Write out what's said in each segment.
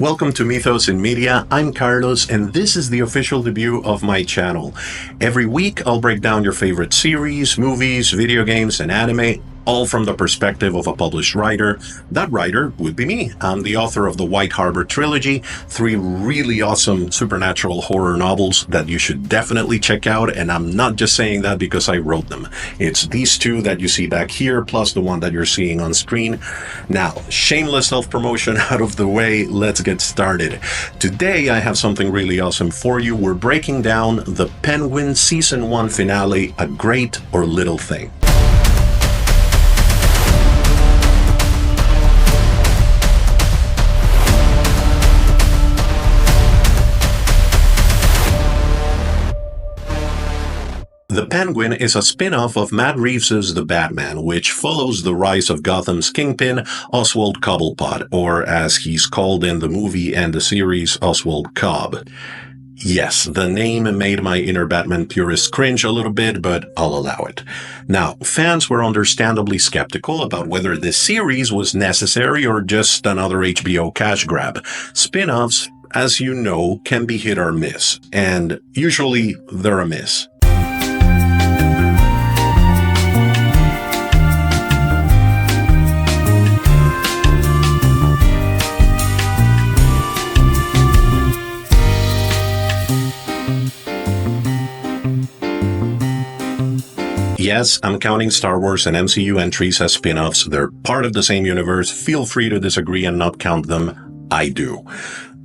Welcome to Mythos in Media. I'm Carlos, and this is the official debut of my channel. Every week, I'll break down your favorite series, movies, video games, and anime, all from the perspective of a published writer. That writer would be me. I'm the author of the White Harbor trilogy, 3 really awesome supernatural horror novels that you should definitely check out, and I'm not just saying that because I wrote them. It's these 2 that you see back here, plus the one that you're seeing on screen. Now, shameless self-promotion out of the way, let's get started. Today, I have something really awesome for you. We're breaking down the Penguin Season 1 finale, A Great or Little Thing. The Penguin is a spin-off of Matt Reeves' The Batman, which follows the rise of Gotham's kingpin, Oswald Cobblepot, or as he's called in the movie and the series, Oswald Cobb. Yes, the name made my inner Batman purist cringe a little bit, but I'll allow it. Now, fans were understandably skeptical about whether this series was necessary or just another HBO cash grab. Spin-offs, as you know, can be hit or miss, and usually they're a miss. Yes, I'm counting Star Wars and MCU entries as spin-offs. They're part of the same universe. Feel free to disagree and not count them. I do.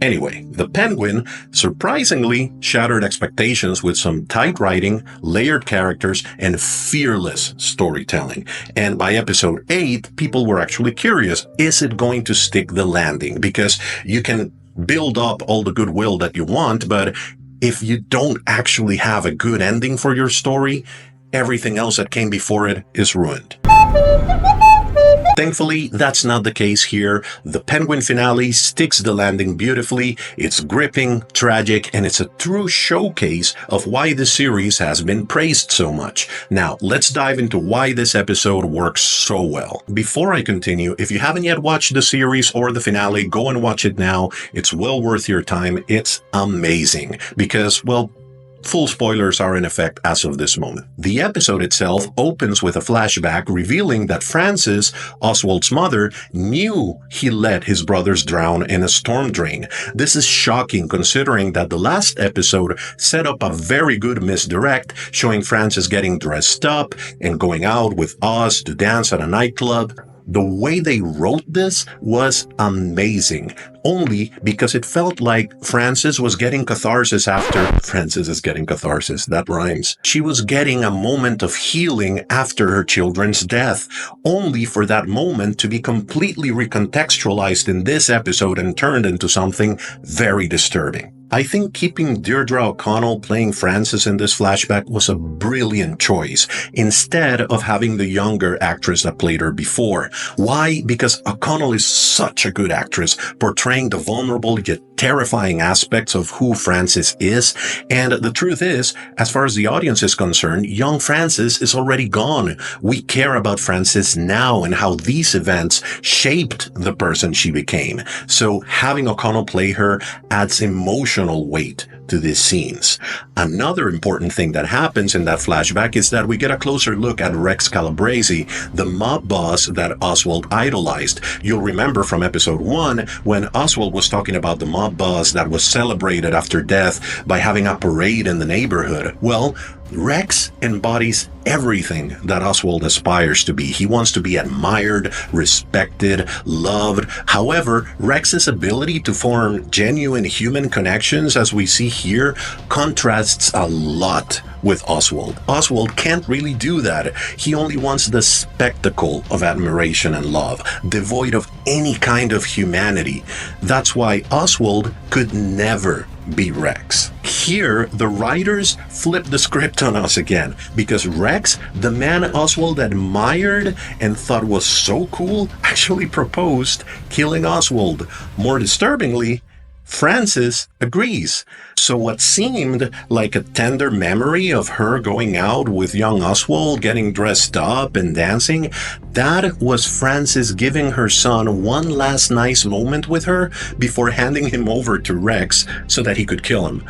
Anyway, The Penguin surprisingly shattered expectations with some tight writing, layered characters, and fearless storytelling. And by episode 8, people were actually curious, is it going to stick the landing? Because you can build up all the goodwill that you want, but if you don't actually have a good ending for your story, everything else that came before it is ruined. Thankfully, that's not the case here. The Penguin finale sticks the landing beautifully. It's gripping, tragic, and it's a true showcase of why the series has been praised so much. Now, let's dive into why this episode works so well. Before I continue, if you haven't yet watched the series or the finale, go and watch it now. It's well worth your time. It's amazing because, well, full spoilers are in effect as of this moment. The episode itself opens with a flashback revealing that Frances, Oswald's mother, knew he let his brothers drown in a storm drain. This is shocking considering that the last episode set up a very good misdirect, showing Frances getting dressed up and going out with Oz to dance at a nightclub. The way they wrote this was amazing, only because it felt like Frances was getting catharsis after... Frances is getting catharsis, that rhymes. She was getting a moment of healing after her children's death, only for that moment to be completely recontextualized in this episode and turned into something very disturbing. I think keeping Deirdre O'Connell playing Frances in this flashback was a brilliant choice, instead of having the younger actress that played her before. Why? Because O'Connell is such a good actress, portraying the vulnerable yet terrifying aspects of who Frances is. And the truth is, as far as the audience is concerned, young Frances is already gone. We care about Frances now and how these events shaped the person she became. So having O'Connell play her adds emotional weight to these scenes. Another important thing that happens in that flashback is that we get a closer look at Rex Calabrese, the mob boss that Oswald idolized. You'll remember from episode 1 when Oswald was talking about the mob boss that was celebrated after death by having a parade in the neighborhood. Well, Rex embodies everything that Oswald aspires to be. He wants to be admired, respected, loved. However, Rex's ability to form genuine human connections, as we see here, contrasts a lot with Oswald. Oswald can't really do that. He only wants the spectacle of admiration and love, devoid of any kind of humanity. That's why Oswald could never be Rex. Here, the writers flip the script on us again, because Rex, the man Oswald admired and thought was so cool, actually proposed killing Oswald. More disturbingly, Francis agrees. So what seemed like a tender memory of her going out with young Oswald, getting dressed up and dancing, that was Francis giving her son one last nice moment with her before handing him over to Rex so that he could kill him,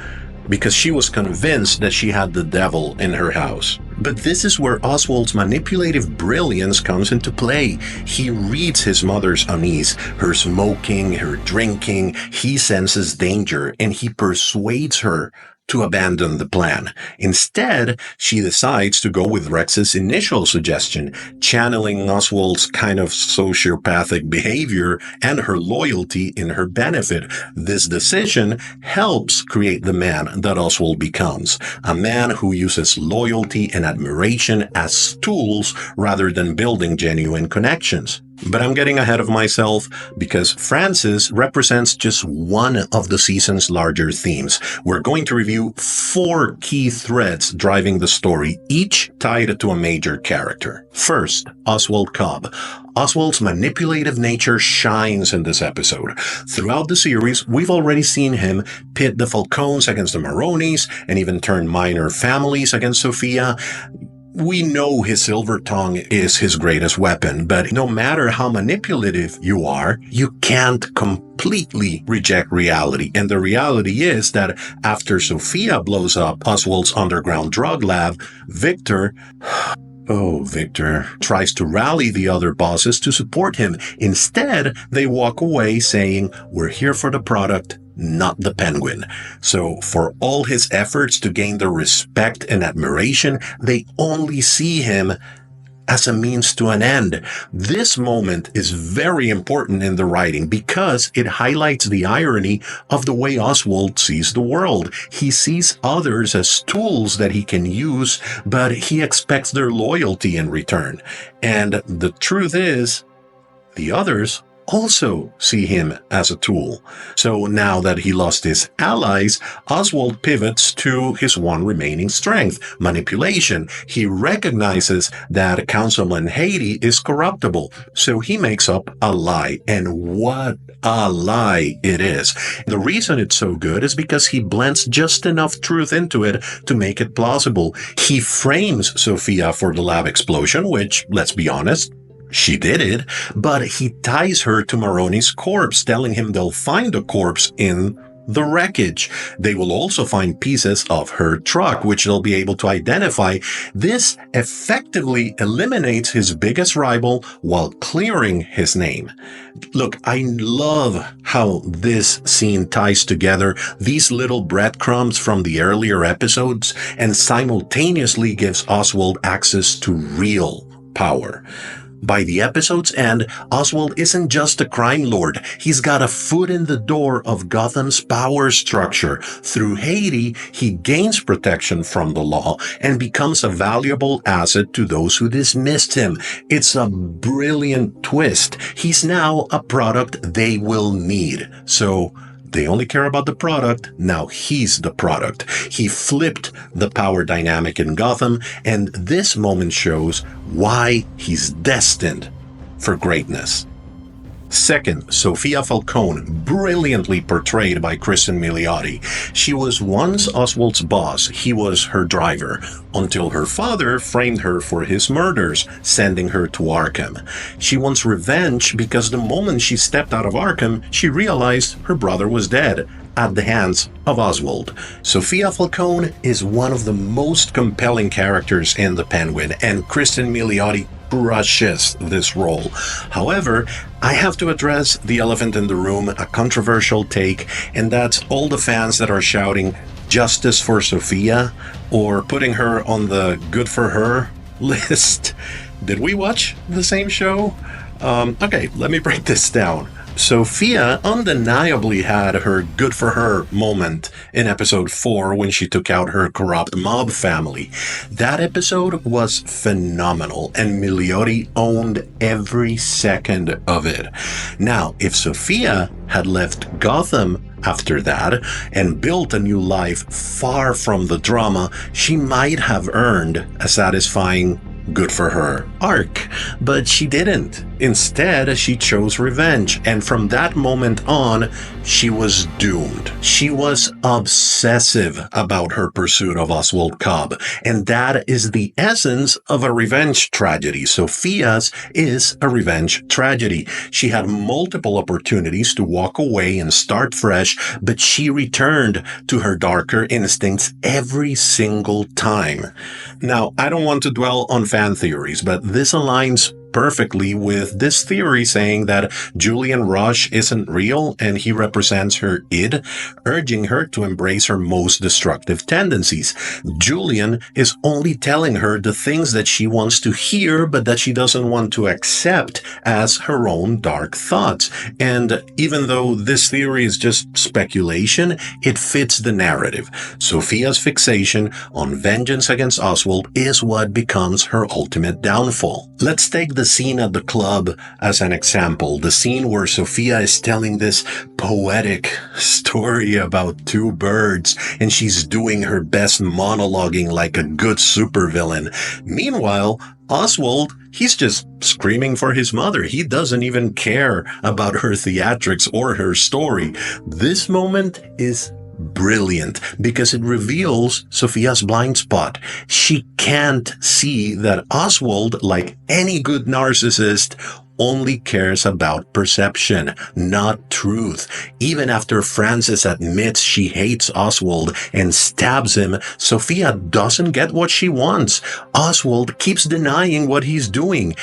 because she was convinced that she had the devil in her house. But this is where Oswald's manipulative brilliance comes into play. He reads his mother's unease, her smoking, her drinking. He senses danger, and he persuades her to abandon the plan. Instead, she decides to go with Rex's initial suggestion, channeling Oswald's kind of sociopathic behavior and her loyalty in her benefit. This decision helps create the man that Oswald becomes, a man who uses loyalty and admiration as tools rather than building genuine connections. But I'm getting ahead of myself because Francis represents just one of the season's larger themes. We're going to review 4 key threads driving the story, each tied to a major character. First, Oswald Cobb. Oswald's manipulative nature shines in this episode. Throughout the series, we've already seen him pit the Falcones against the Maronis and even turn minor families against Sophia. We know his silver tongue is his greatest weapon, but no matter how manipulative you are, you can't completely reject reality. And the reality is that after Sophia blows up Oswald's underground drug lab, Victor tries to rally the other bosses to support him. Instead, they walk away saying, "We're here for the product, not the Penguin." So for all his efforts to gain their respect and admiration, they only see him as a means to an end. This moment is very important in the writing because it highlights the irony of the way Oswald sees the world. He sees others as tools that he can use, but he expects their loyalty in return. And the truth is, the others also see him as a tool. So now that he lost his allies, Oswald pivots to his one remaining strength, manipulation. He recognizes that Councilman Haiti is corruptible, so he makes up a lie. And what a lie it is. The reason it's so good is because he blends just enough truth into it to make it plausible. He frames Sophia for the lab explosion, which, let's be honest, she did it, but he ties her to Maroni's corpse, telling him they'll find the corpse in the wreckage. They will also find pieces of her truck, which they'll be able to identify. This effectively eliminates his biggest rival while clearing his name. Look, I love how this scene ties together these little breadcrumbs from the earlier episodes and simultaneously gives Oswald access to real power. By the episode's end, Oswald isn't just a crime lord. He's got a foot in the door of Gotham's power structure. Through Haiti, he gains protection from the law and becomes a valuable asset to those who dismissed him. It's a brilliant twist. He's now a product they will need. So they only care about the product. Now he's the product. He flipped the power dynamic in Gotham, and this moment shows why he's destined for greatness. Second, Sophia Falcone, brilliantly portrayed by Kristen Milioti. She was once Oswald's boss. He was her driver, until her father framed her for his murders, sending her to Arkham. She wants revenge because the moment she stepped out of Arkham, she realized her brother was dead at the hands of Oswald. Sophia Falcone is one of the most compelling characters in The Penguin, and Kristen Milioti crushes this role. However, I have to address the elephant in the room, a controversial take, and that's all the fans that are shouting justice for Sophia or putting her on the good for her list. Did we watch the same show? Okay, let me break this down. Sophia undeniably had her good for her moment in episode 4 when she took out her corrupt mob family. That episode was phenomenal, and Milioti owned every second of it. Now, if Sophia had left Gotham after that and built a new life far from the drama, she might have earned a satisfying good for her arc, but she didn't. Instead, she chose revenge, and from that moment on, she was doomed. She was obsessive about her pursuit of Oswald Cobb, and that is the essence of a revenge tragedy. Sophia's is a revenge tragedy. She had multiple opportunities to walk away and start fresh, but she returned to her darker instincts every single time. Now, I don't want to dwell on fan theories, but this aligns perfectly with this theory saying that Julian Rush isn't real and he represents her id, urging her to embrace her most destructive tendencies. Julian is only telling her the things that she wants to hear but that she doesn't want to accept as her own dark thoughts. And even though this theory is just speculation, it fits the narrative. Sophia's fixation on vengeance against Oswald is what becomes her ultimate downfall. Let's take the scene at the club as an example. The scene where Sophia is telling this poetic story about two birds and she's doing her best monologuing like a good supervillain. Meanwhile, Oswald, he's just screaming for his mother. He doesn't even care about her theatrics or her story. This moment is brilliant because it reveals Sophia's blind spot. She can't see that Oswald, like any good narcissist, only cares about perception, not truth. Even after Frances admits she hates Oswald and stabs him, Sophia doesn't get what she wants. Oswald keeps denying what he's doing.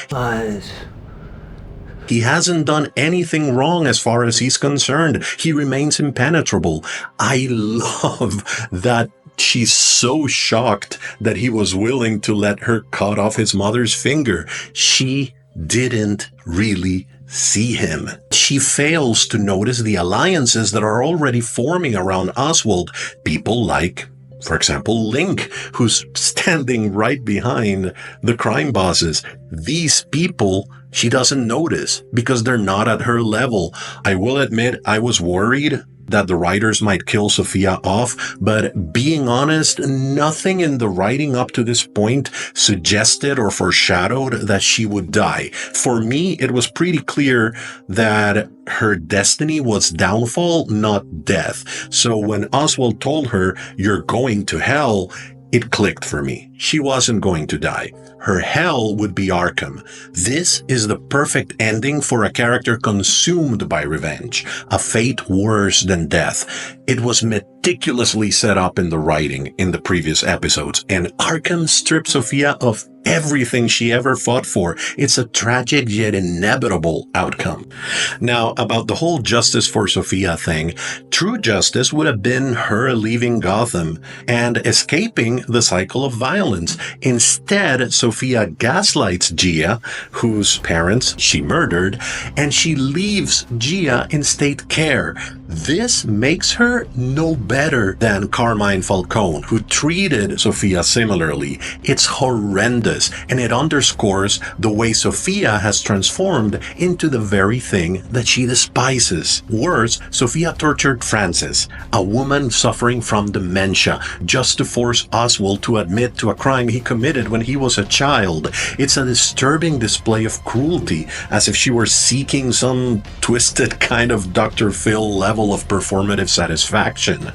He hasn't done anything wrong as far as he's concerned. He remains impenetrable. I love that she's so shocked that he was willing to let her cut off his mother's finger. She didn't really see him. She fails to notice the alliances that are already forming around Oswald. People like, for example, Link, who's standing right behind the crime bosses. These people she doesn't notice because they're not at her level. I will admit I was worried that the writers might kill Sophia off, but being honest, nothing in the writing up to this point suggested or foreshadowed that she would die. For me, it was pretty clear that her destiny was downfall, not death. So when Oswald told her, "You're going to hell," it clicked for me. She wasn't going to die. Her hell would be Arkham. This is the perfect ending for a character consumed by revenge, a fate worse than death. It was meticulously set up in the writing in the previous episodes, and Arkham stripped Sophia of everything she ever fought for. It's a tragic yet inevitable outcome. Now, about the whole justice for Sophia thing, true justice would have been her leaving Gotham and escaping the cycle of violence. Instead, Sophia gaslights Gia, whose parents she murdered, and she leaves Gia in state care. This makes her no better than Carmine Falcone, who treated Sophia similarly. It's horrendous, and it underscores the way Sophia has transformed into the very thing that she despises. Worse, Sophia tortured Frances, a woman suffering from dementia, just to force Oswald to admit to a crime he committed when he was a child. It's a disturbing display of cruelty, as if she were seeking some twisted kind of Dr. Phil level of performative satisfaction.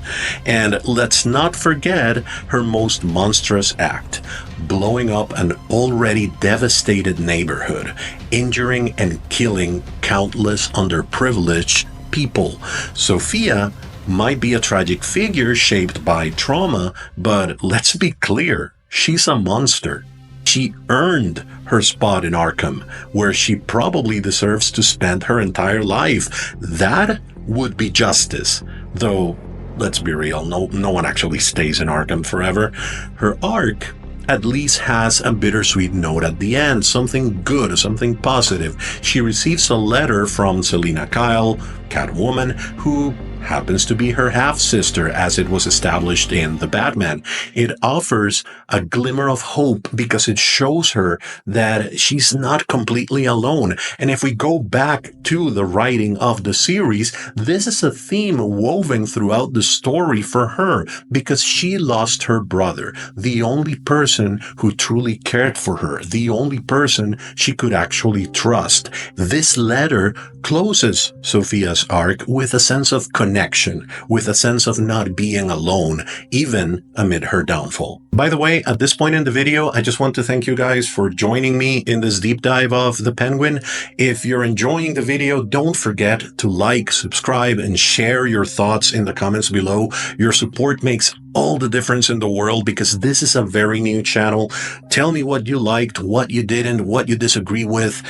And let's not forget her most monstrous act, blowing up an already devastated neighborhood, injuring and killing countless underprivileged people. Sophia might be a tragic figure shaped by trauma, but let's be clear, she's a monster. She earned her spot in Arkham, where she probably deserves to spend her entire life. That would be justice. Though, let's be real, no one actually stays in Arkham forever. Her arc at least has a bittersweet note at the end, something good, something positive. She receives a letter from Selina Kyle, Catwoman, who happens to be her half-sister, as it was established in the Batman. It offers a glimmer of hope because it shows her that she's not completely alone. And if we go back to the writing of the series, this is a theme woven throughout the story for her because she lost her brother, the only person who truly cared for her, the only person she could actually trust. This letter closes Sophia's arc with a sense of connection, with a sense of not being alone, even amid her downfall. By the way, at this point in the video, I just want to thank you guys for joining me in this deep dive of the Penguin. If you're enjoying the video, don't forget to like, subscribe, and share your thoughts in the comments below. Your support makes all the difference in the world because this is a very new channel. Tell me what you liked, what you didn't, what you disagree with.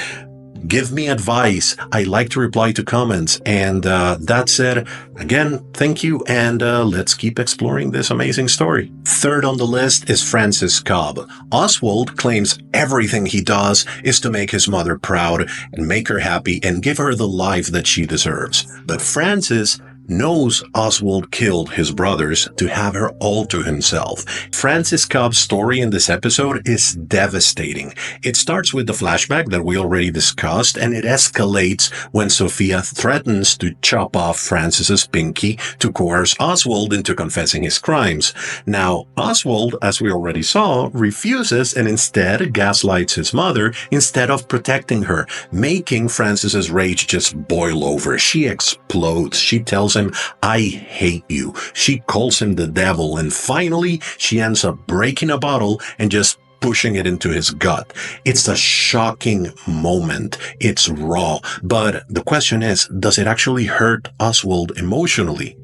Give me advice. I like to reply to comments. And that said, again, thank you, and let's keep exploring this amazing story. Third on the list is Francis Cobb. Oswald claims everything he does is to make his mother proud and make her happy and give her the life that she deserves. But Francis knows Oswald killed his brothers to have her all to himself. Francis Cobb's story in this episode is devastating. It starts with the flashback that we already discussed, and it escalates when Sophia threatens to chop off Francis's pinky to coerce Oswald into confessing his crimes. Now, Oswald, as we already saw, refuses and instead gaslights his mother instead of protecting her, making Francis's rage just boil over. She explodes. She tells him, "I hate you." She calls him the devil, and finally she ends up breaking a bottle and just pushing it into his gut. It's a shocking moment. It's raw. But the question is, does it actually hurt Oswald emotionally?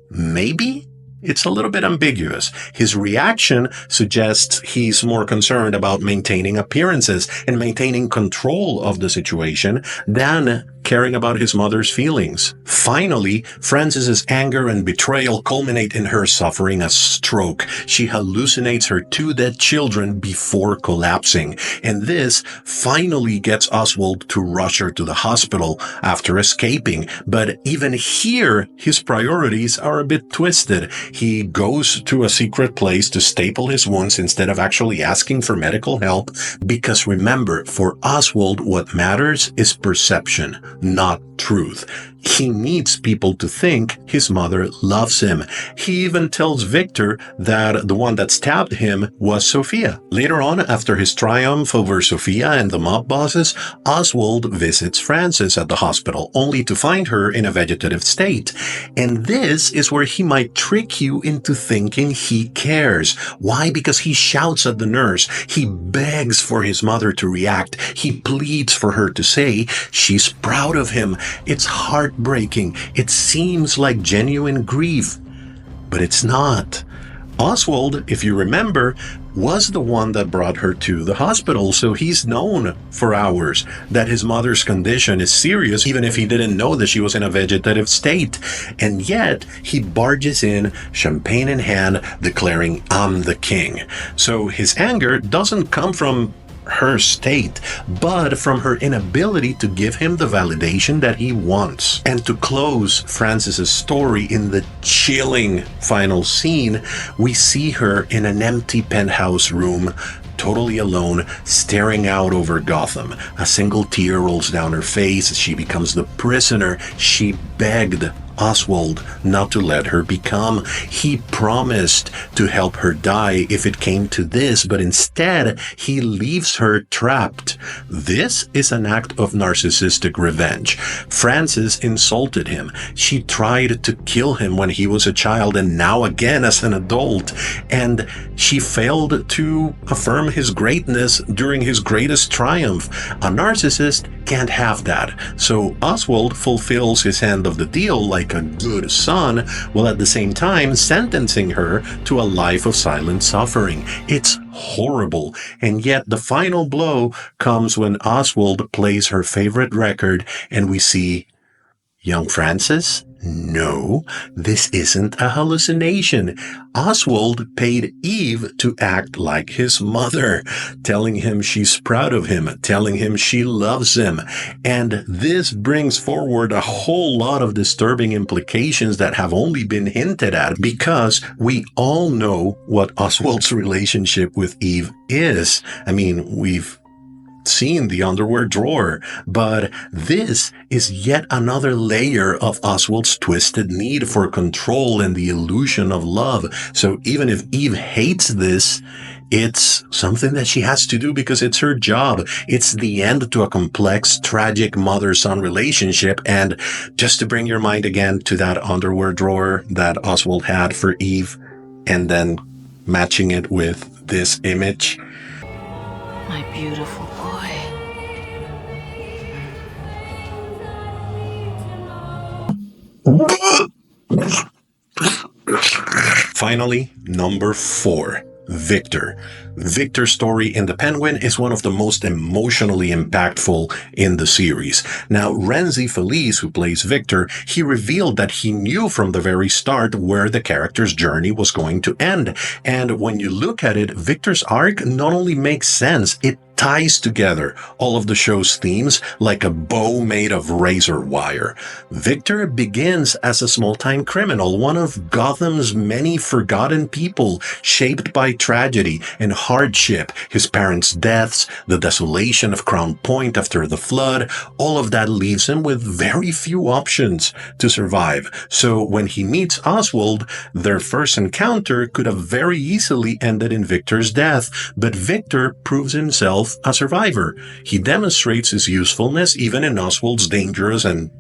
Maybe? It's a little bit ambiguous. His reaction suggests he's more concerned about maintaining appearances and maintaining control of the situation than caring about his mother's feelings. Finally, Francis's anger and betrayal culminate in her suffering a stroke. She hallucinates her two dead children before collapsing, and this finally gets Oswald to rush her to the hospital after escaping. But even here, his priorities are a bit twisted. He goes to a secret place to staple his wounds instead of actually asking for medical help, because remember, for Oswald, what matters is perception, not truth. He needs people to think his mother loves him. He even tells Victor that the one that stabbed him was Sophia. Later on, after his triumph over Sophia and the mob bosses, Oswald visits Frances at the hospital, only to find her in a vegetative state. And this is where he might trick you into thinking he cares. Why? Because he shouts at the nurse. He begs for his mother to react. He pleads for her to say she's proud of him. It's heartbreaking. It seems like genuine grief, but it's not. Oswald, if you remember, was the one that brought her to the hospital, so he's known for hours that his mother's condition is serious, even if he didn't know that she was in a vegetative state. And yet, he barges in, champagne in hand, declaring, "I'm the king." So his anger doesn't come from her state, but from her inability to give him the validation that he wants. And to close Francis's story in the chilling final scene, we see her in an empty penthouse room, totally alone, staring out over Gotham. A single tear rolls down her face as she becomes the prisoner she begged Oswald not to let her become. He promised to help her die if it came to this, but instead he leaves her trapped. This is an act of narcissistic revenge. Frances insulted him. She tried to kill him when he was a child and now again as an adult. And she failed to affirm his greatness during his greatest triumph. A narcissist can't have that. So Oswald fulfills his end of the deal like a good son, while at the same time sentencing her to a life of silent suffering. It's horrible, and yet the final blow comes when Oswald plays her favorite record and we see young Frances No, this isn't a hallucination. Oswald paid Eve to act like his mother, telling him she's proud of him, telling him she loves him. And this brings forward a whole lot of disturbing implications that have only been hinted at, because we all know what Oswald's relationship with Eve is. I mean, we've seen the underwear drawer, but this is yet another layer of Oswald's twisted need for control and the illusion of love. So even if Eve hates this, it's something that she has to do because it's her job. It's the end to a complex, tragic mother-son relationship. And just to bring your mind again to that underwear drawer that Oswald had for Eve, and then matching it with this image. My beautiful boy. Finally, number 4. Victor. Victor's story in The Penguin is one of the most emotionally impactful in the series. Now, Renzi Feliz, who plays Victor, he revealed that he knew from the very start where the character's journey was going to end. And when you look at it, Victor's arc not only makes sense, it ties together all of the show's themes like a bow made of razor wire. Victor begins as a small-time criminal, one of Gotham's many forgotten people, shaped by tragedy and hardship, his parents' deaths, the desolation of Crown Point after the flood. All of that leaves him with very few options to survive. So when he meets Oswald, their first encounter could have very easily ended in Victor's death, but Victor proves himself a survivor. He demonstrates his usefulness even in Oswald's dangerous and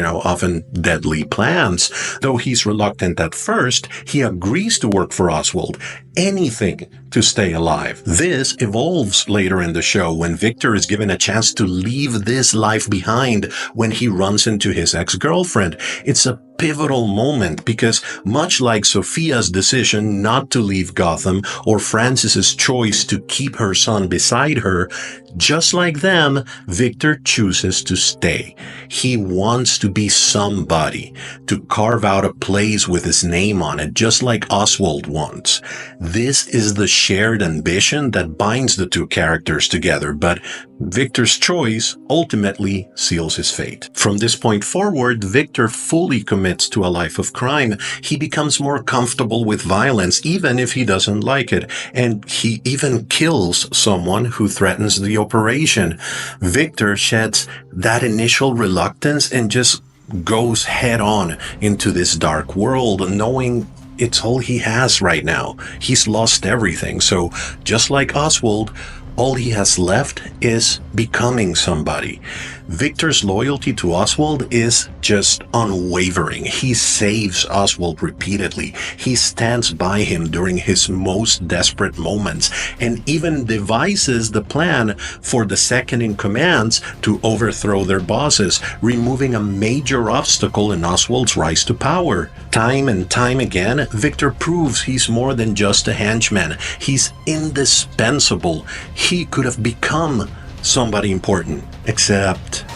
often deadly plans. Though he's reluctant at first, he agrees to work for Oswald. Anything to stay alive. This evolves later in the show when Victor is given a chance to leave this life behind when he runs into his ex-girlfriend. It's a pivotal moment because much like Sophia's decision not to leave Gotham or Francis's choice to keep her son beside her, just like them, Victor chooses to stay. He wants to be somebody, to carve out a place with his name on it, just like Oswald wants. This is the shared ambition that binds the two characters together, but Victor's choice ultimately seals his fate. From this point forward, Victor fully commits to a life of crime. He becomes more comfortable with violence, even if he doesn't like it, and he even kills someone who threatens the operation. Victor sheds that initial reluctance and just goes head on into this dark world, knowing it's all he has right now. He's lost everything. So just like Oswald, all he has left is becoming somebody. Victor's loyalty to Oswald is just unwavering. He saves Oswald repeatedly. He stands by him during his most desperate moments and even devises the plan for the second in command to overthrow their bosses, removing a major obstacle in Oswald's rise to power. Time and time again, Victor proves he's more than just a henchman. He's indispensable. He could have become somebody important, except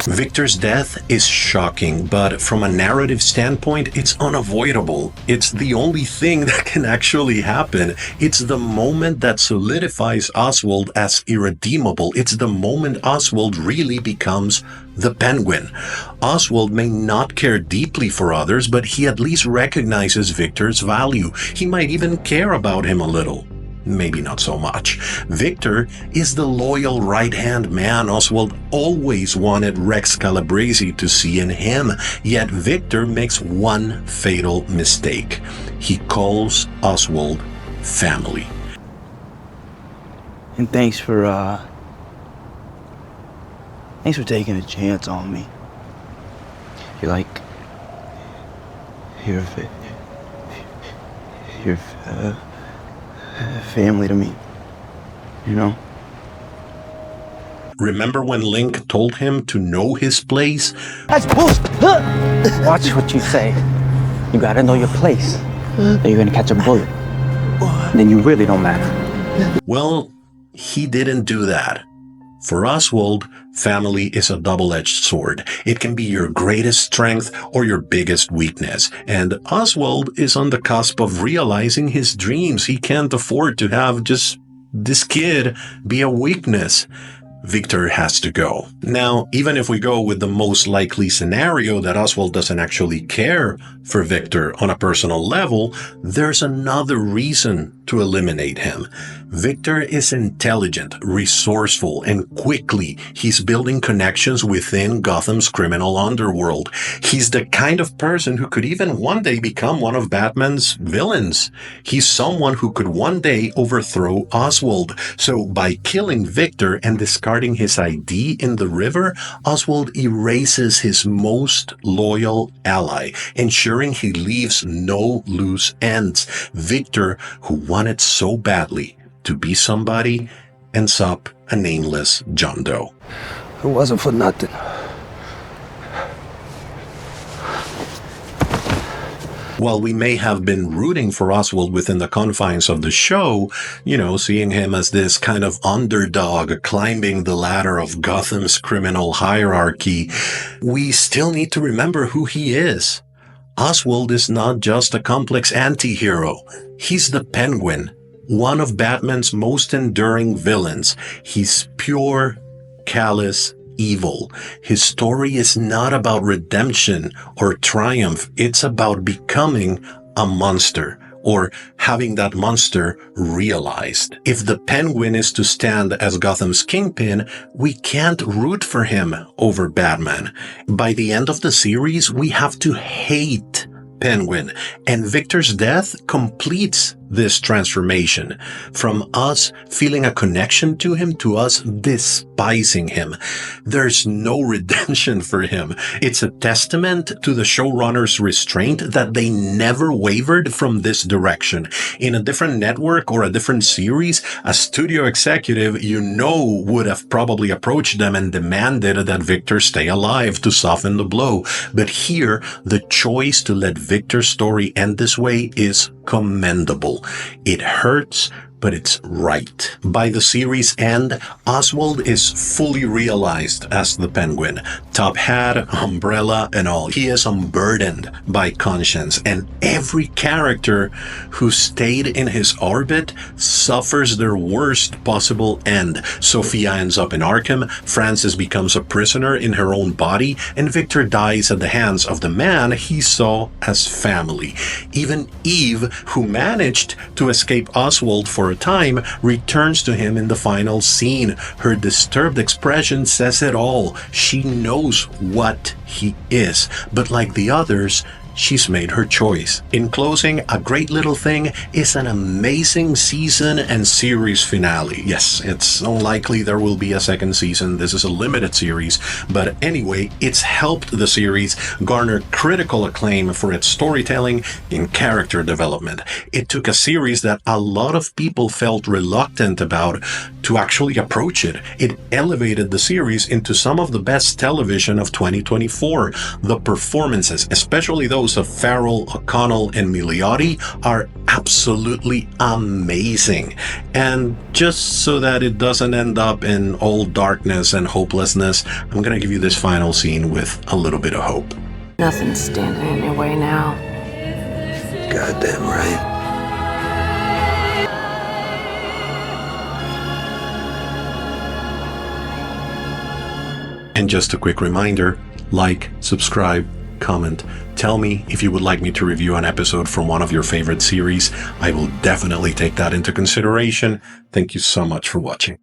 Victor's death is shocking, but from a narrative standpoint, it's unavoidable. It's the only thing that can actually happen. It's the moment that solidifies Oswald as irredeemable. It's the moment Oswald really becomes the Penguin. Oswald may not care deeply for others, but he at least recognizes Victor's value. He might even care about him a little. Maybe not so much. Victor is the loyal right-hand man Oswald always wanted Rex Calabrese to see in him, yet Victor makes one fatal mistake. He calls Oswald family. And thanks for taking a chance on me. You're like, you're family to me, Remember when Link told him to know his place? That's bullshit. Watch what you say. You gotta know your place, or you're gonna catch a bullet. Then you really don't matter. Well, he didn't do that. For Oswald, family is a double-edged sword. It can be your greatest strength or your biggest weakness. And Oswald is on the cusp of realizing his dreams. He can't afford to have just this kid be a weakness. Victor has to go. Now, even if we go with the most likely scenario that Oswald doesn't actually care for Victor on a personal level, there's another reason to eliminate him. Victor is intelligent, resourceful, and quickly he's building connections within Gotham's criminal underworld. He's the kind of person who could even one day become one of Batman's villains. He's someone who could one day overthrow Oswald. So by killing Victor and discarding his ID in the river, Oswald erases his most loyal ally, ensuring he leaves no loose ends. Victor, who wanted so badly to be somebody, ends up a nameless John Doe. It wasn't for nothing. While we may have been rooting for Oswald within the confines of the show, seeing him as this kind of underdog climbing the ladder of Gotham's criminal hierarchy, we still need to remember who he is. Oswald is not just a complex anti-hero. He's the Penguin, one of Batman's most enduring villains. He's pure, callous evil. His story is not about redemption or triumph. It's about becoming a monster, or having that monster realized. If the Penguin is to stand as Gotham's kingpin, we can't root for him over Batman. By the end of the series, we have to hate Penguin, and Victor's death completes this transformation, from us feeling a connection to him to us despising him. There's no redemption for him. It's a testament to the showrunner's restraint that they never wavered from this direction. In a different network or a different series, a studio executive would have probably approached them and demanded that Victor stay alive to soften the blow. But here, the choice to let Victor's story end this way is commendable. It hurts, but it's right. By the series' end, Oswald is fully realized as the Penguin. Top hat, umbrella, and all. He is unburdened by conscience, and every character who stayed in his orbit suffers their worst possible end. Sophia ends up in Arkham, Frances becomes a prisoner in her own body, and Victor dies at the hands of the man he saw as family. Even Eve, who managed to escape Oswald for a time, returns to him in the final scene. Her disturbed expression says it all. She knows what he is, but like the others, she's made her choice. In closing, A Great Little Thing is an amazing season and series finale. Yes, it's unlikely there will be a second season. This is a limited series, but anyway, it's helped the series garner critical acclaim for its storytelling and character development. It took a series that a lot of people felt reluctant about to actually approach it. It elevated the series into some of the best television of 2024. The performances, especially those of Farrell, O'Connell, and Milioti, are absolutely amazing. And just so that it doesn't end up in all darkness and hopelessness, I'm gonna give you this final scene with a little bit of hope. Nothing's standing in your way now. Goddamn right. And just a quick reminder, like, subscribe, comment. Tell me if you would like me to review an episode from one of your favorite series. I will definitely take that into consideration. Thank you so much for watching.